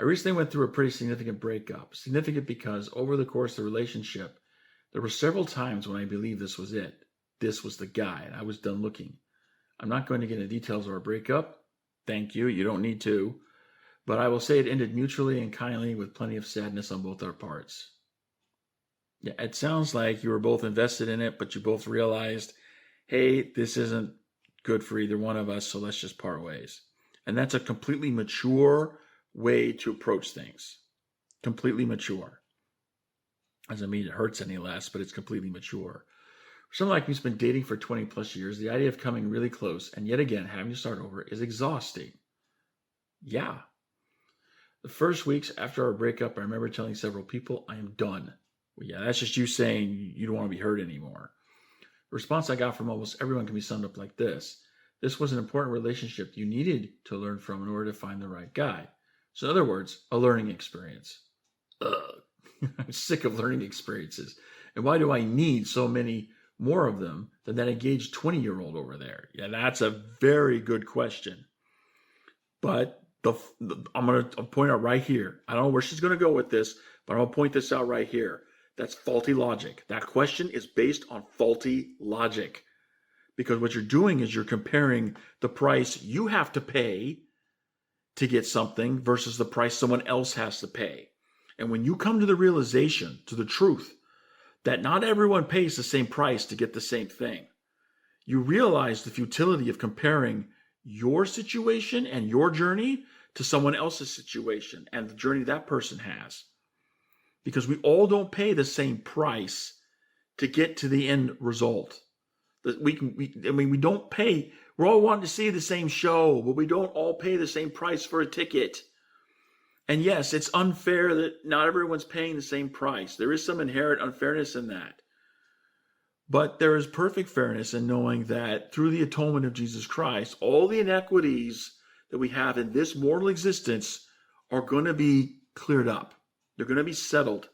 recently went through a pretty significant breakup. Significant because over the course of the relationship, there were several times when I believed this was it. This was the guy, and I was done looking. I'm not going to get into details of our breakup. Thank you. You don't need to. But I will say it ended mutually and kindly with plenty of sadness on both our parts. Yeah, it sounds like you were both invested in it, but you both realized, hey, this isn't good for either one of us, so let's just part ways. And that's a completely mature way to approach things. Completely mature. Doesn't mean it hurts any less, but it's completely mature. For someone like me who's been dating for 20 plus years, the idea of coming really close and yet again having to start over is exhausting. Yeah. The first weeks after our breakup, I remember telling several people, I am done. Well, yeah, that's just you saying you don't want to be hurt anymore. The response I got from almost everyone can be summed up like this. This was an important relationship you needed to learn from in order to find the right guy. So in other words, a learning experience. I'm sick of learning experiences. And why do I need so many more of them than that engaged 20-year-old over there? Yeah, that's a very good question. But I'm going to point out right here. I don't know where she's going to go with this, but I'm going to point this out right here. That's faulty logic. That question is based on faulty logic. Because what you're doing is you're comparing the price you have to pay to get something versus the price someone else has to pay. And when you come to the realization, to the truth, that not everyone pays the same price to get the same thing, you realize the futility of comparing your situation and your journey to someone else's situation and the journey that person has. Because we all don't pay the same price to get to the end result. We don't pay. We're all wanting to see the same show, but we don't all pay the same price for a ticket. And yes, it's unfair that not everyone's paying the same price. There is some inherent unfairness in that. But there is perfect fairness in knowing that through the atonement of Jesus Christ, all the inequities that we have in this mortal existence are going to be cleared up. They're going to be settled.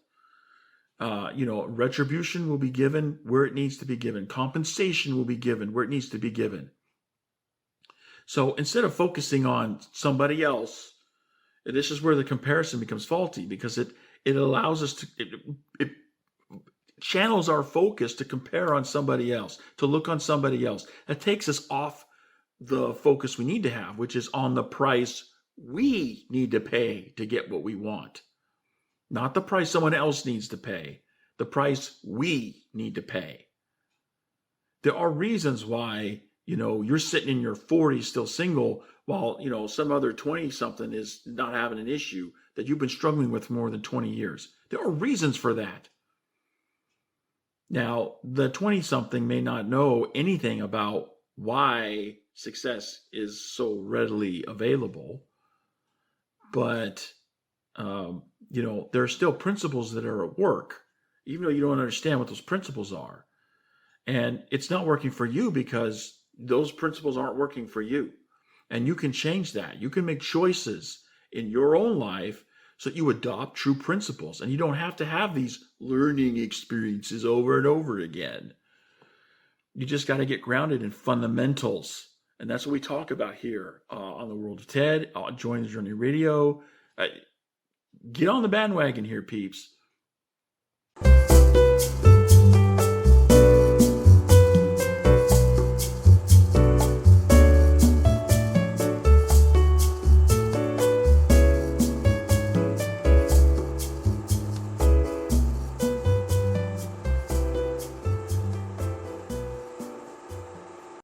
Retribution will be given where it needs to be given. Compensation will be given where it needs to be given. So instead of focusing on somebody else, this is where the comparison becomes faulty, because it allows us to, it channels our focus to compare on somebody else, to look on somebody else. That takes us off the focus we need to have, which is on the price we need to pay to get what we want. Not the price someone else needs to pay, the price we need to pay. There are reasons why, you're sitting in your 40s still single while, some other 20-something is not having an issue that you've been struggling with for more than 20 years. There are reasons for that. Now, the 20-something may not know anything about why success is so readily available, but there are still principles that are at work, even though you don't understand what those principles are. And it's not working for you because those principles aren't working for you. And you can change that. You can make choices in your own life so that you adopt true principles. And you don't have to have these learning experiences over and over again. You just got to get grounded in fundamentals. And that's what we talk about here on the World of Ted, Join the Journey Radio. Get on the bandwagon here, peeps.